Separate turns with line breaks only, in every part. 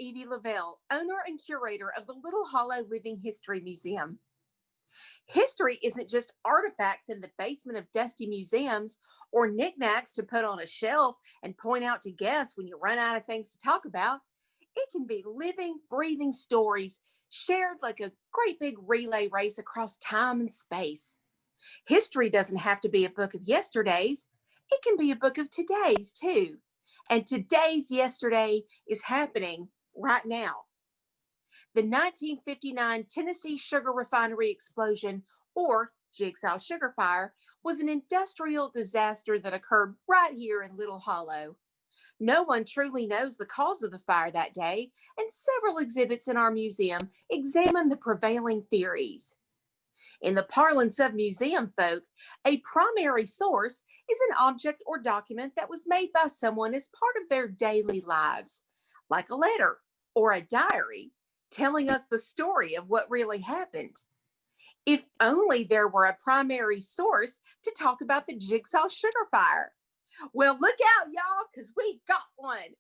Evie Lavelle, owner and curator of the Little Hollow Living History Museum. History isn't just artifacts in the basement of dusty museums or knickknacks to put on a shelf and point out to guests when you run out of things to talk about. It can be living, breathing stories shared like a great big relay race across time and space. History doesn't have to be a book of yesterdays, it can be a book of today's too. And today's yesterday is happening right now. The 1959 Tennessee sugar refinery explosion, or Jigsaw sugar fire, was an industrial disaster that occurred right here in Little Hollow. No one truly knows the cause of the fire that day, and several exhibits in our museum examine the prevailing theories. In the parlance of museum folk, a primary source is an object or document that was made by someone as part of their daily lives, like a letter or a diary, telling us the story of what really happened. If only there were a primary source to talk about the Jigsaw sugar fire. Well, look out, y'all, because we got one.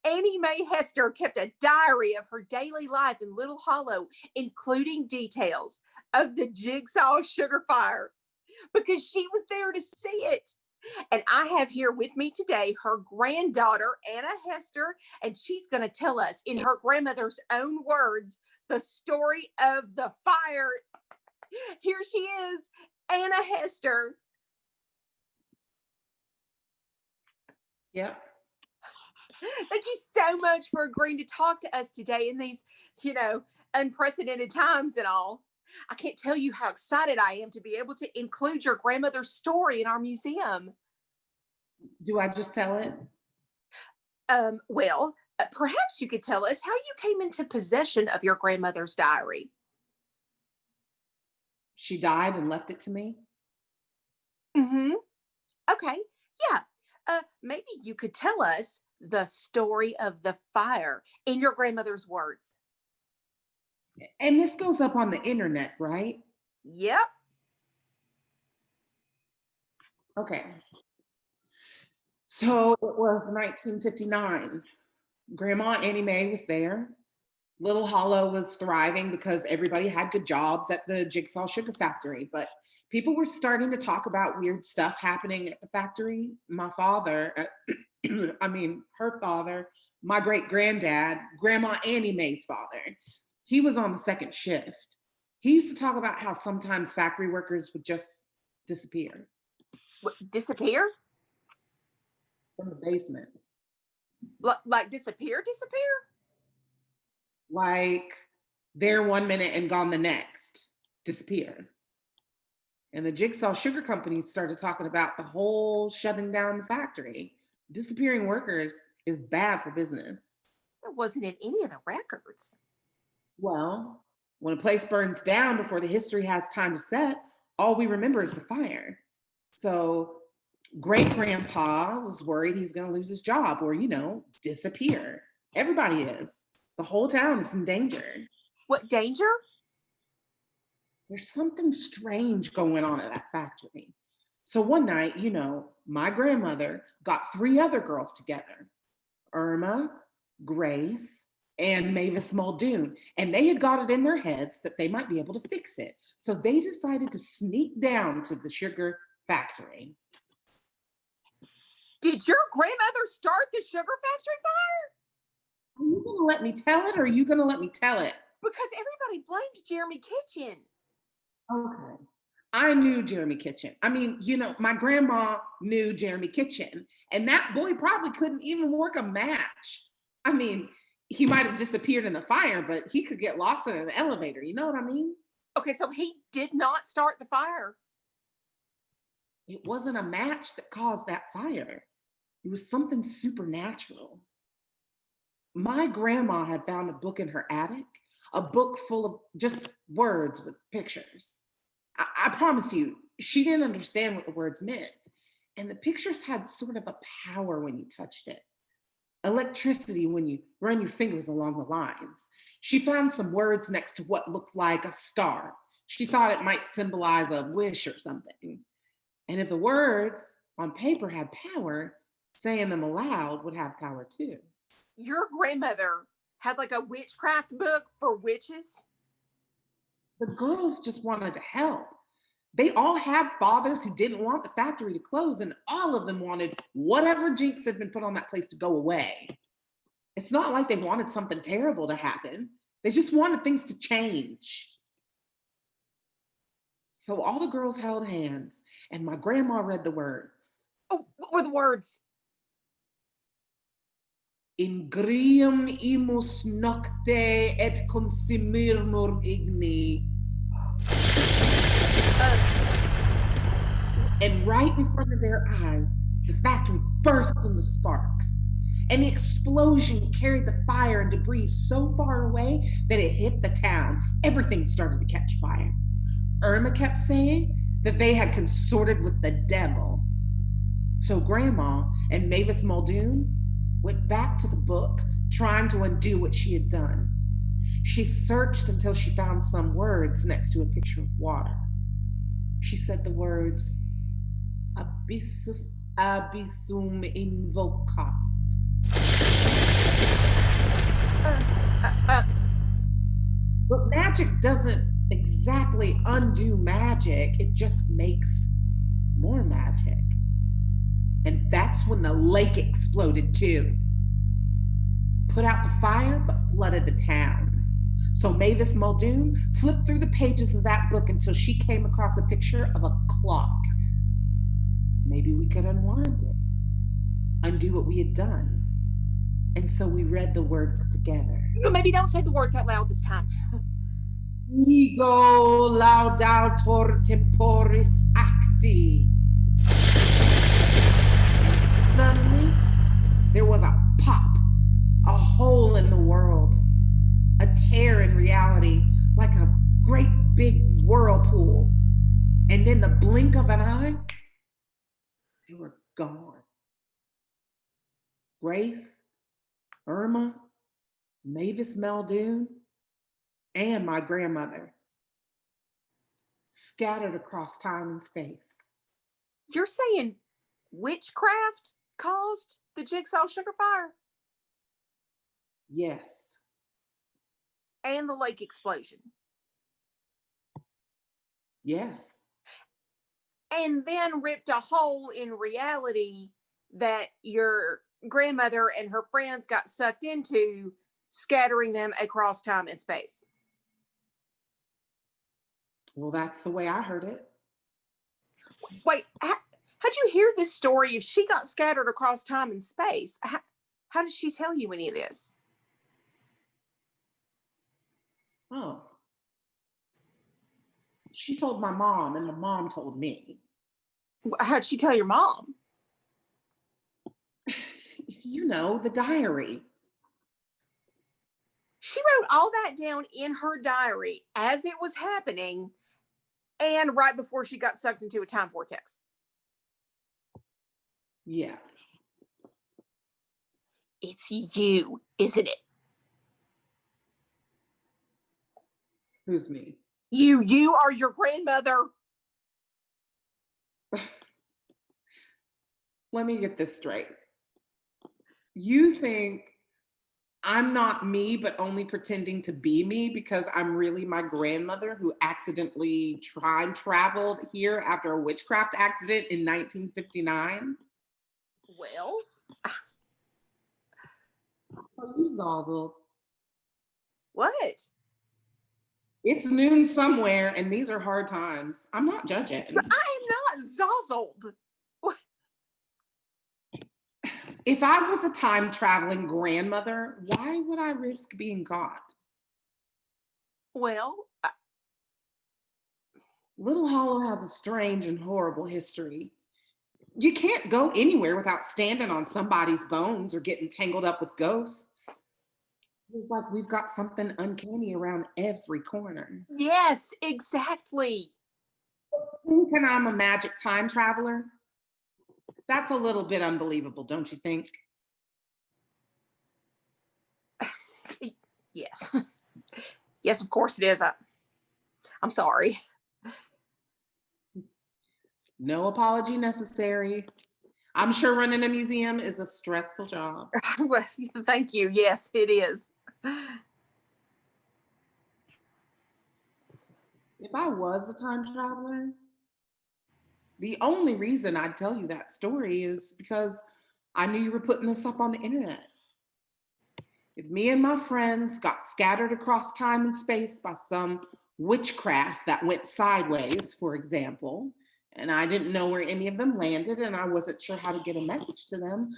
Annie Mae Hester kept a diary of her daily life in Little Hollow, including details of the Jigsaw sugar fire, because she was there to see it. And I have here with me today her granddaughter, Anna Hester, and she's going to tell us in her grandmother's own words the story of the fire. Here she is, Anna Hester.
Yep.
Thank you so much for agreeing to talk to us today in these, unprecedented times and all. I can't tell you how excited I am to be able to include your grandmother's story in our museum.
Do I just tell it?
Perhaps you could tell us how you came into possession of your grandmother's diary.
She died and left it to me.
Mm-hmm. Okay. Yeah. Maybe you could tell us the story of the fire in your grandmother's words.
And this goes up on the internet, right?
Yep.
Okay. So it was 1959. Grandma Annie Mae was there. Little Hollow was thriving because everybody had good jobs at the Jigsaw sugar factory, but people were starting to talk about weird stuff happening at the factory. My father, her father, my great granddad, Grandma Annie Mae's father, he was on the second shift. He used to talk about how sometimes factory workers would just disappear.
What, disappear?
From the basement.
Like disappear?
Like there one minute and gone the next. Disappear. And the Jigsaw Sugar Company started talking about the whole shutting down the factory. Disappearing workers is bad for business.
It wasn't in any of the records.
Well, when a place burns down before the history has time to set, all we remember is the fire. So great grandpa was worried he's going to lose his job or, disappear. Everybody is. The whole town is in danger.
What danger?
There's something strange going on at that factory. So one night, my grandmother got 3 other girls together, Irma, Grace, and Mavis Muldoon, and they had got it in their heads that they might be able to fix it. So they decided to sneak down to the sugar factory.
Did your grandmother start the sugar factory fire?
Are you going to let me tell it or are you going to let me tell it?
Because everybody blamed Jeremy Kitchen.
Okay. I knew Jeremy Kitchen. My grandma knew Jeremy Kitchen, and that boy probably couldn't even work a match. He might have disappeared in the fire, but he could get lost in an elevator. You know what I mean?
Okay, so he did not start the fire.
It wasn't a match that caused that fire. It was something supernatural. My grandma had found a book in her attic, a book full of just words with pictures. I promise you, she didn't understand what the words meant. And the pictures had sort of a power when you touched it. Electricity when you run your fingers along the lines. She found some words next to what looked like a star. She thought it might symbolize a wish or something. And if the words on paper had power, saying them aloud would have power too.
Your grandmother had like a witchcraft book for witches?
The girls just wanted to help. They all had fathers who didn't want the factory to close, and all of them wanted whatever jinx had been put on that place to go away. It's not like they wanted something terrible to happen. They just wanted things to change. So all the girls held hands, and my grandma read the words.
Oh, what were the words?
Ingrium imus nocte et consumirmur igni. And right in front of their eyes, the factory burst into sparks. And the explosion carried the fire and debris so far away that it hit the town. Everything started to catch fire. Irma kept saying that they had consorted with the devil. So Grandma and Mavis Muldoon went back to the book, trying to undo what she had done. She searched until she found some words next to a picture of water. She said the words, abyssus abyssum invocat. But magic doesn't exactly undo magic, it just makes more magic. And that's when the lake exploded too. Put out the fire, but flooded the town. So Mavis Muldoon flipped through the pages of that book until she came across a picture of a clock. Maybe we could unwind it, undo what we had done. And so we read the words together.
Maybe don't say the words out loud this time.
Ego laudator temporis acti. And suddenly, there was a pop, a hole in the world, a tear in reality, like a great big whirlpool. And in the blink of an eye, they were gone. Grace, Irma, Mavis Muldoon, and my grandmother, scattered across time and space.
You're saying witchcraft caused the Jigsaw sugar fire?
Yes.
And the lake explosion?
Yes.
And then ripped a hole in reality that your grandmother and her friends got sucked into, scattering them across time and space.
Well, that's the way I heard it.
Wait, how'd you hear this story if she got scattered across time and space? How did she tell you any of this?
Oh. She told my mom, and my mom told me.
How'd she tell your mom?
You know, the diary.
She wrote all that down in her diary as it was happening and right before she got sucked into a time vortex.
Yeah.
It's you, isn't it?
Who's me?
You are your grandmother.
Let me get this straight. You think I'm not me, but only pretending to be me because I'm really my grandmother who accidentally time traveled here after a witchcraft accident in 1959?
Well,
Oh, you zazzled.
what?
It's noon somewhere, and these are hard times. I'm not judging.
I am not zazzled.
If I was a time traveling grandmother, why would I risk being caught?
Well,
Little Hollow has a strange and horrible history. You can't go anywhere without standing on somebody's bones or getting tangled up with ghosts. It's like we've got something uncanny around every corner.
yes, exactly.
Thinking I'm a magic time traveler? That's a little bit unbelievable, don't you think?
Yes. Yes, of course it is. I'm sorry.
No apology necessary. I'm sure running a museum is a stressful job.
Well, thank you. Yes, it is.
If I was a time traveler, the only reason I'd tell you that story is because I knew you were putting this up on the internet. If me and my friends got scattered across time and space by some witchcraft that went sideways, for example, and I didn't know where any of them landed and I wasn't sure how to get a message to them,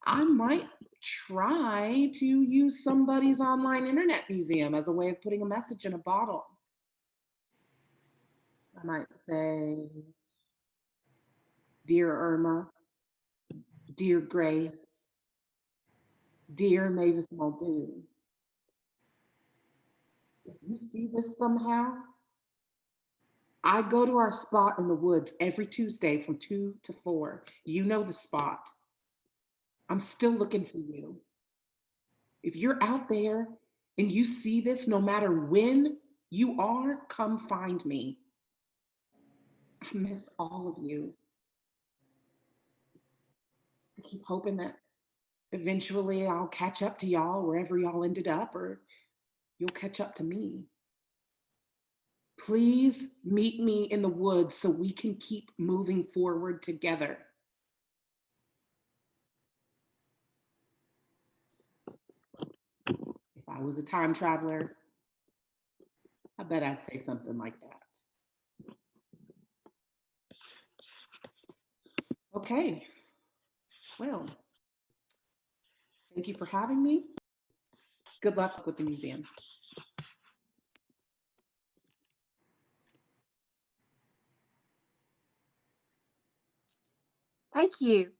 I might try to use somebody's online internet museum as a way of putting a message in a bottle. I might say, Dear Irma, Dear Grace, Dear Mavis Muldoon, if you see this somehow, I go to our spot in the woods every Tuesday from 2 to 4. You know the spot. I'm still looking for you. If you're out there and you see this, no matter when you are, come find me. I miss all of you. I keep hoping that eventually I'll catch up to y'all wherever y'all ended up, or you'll catch up to me. Please meet me in the woods so we can keep moving forward together. If I was a time traveler, I bet I'd say something like that. Okay, well, thank you for having me. Good luck with the museum.
Thank you.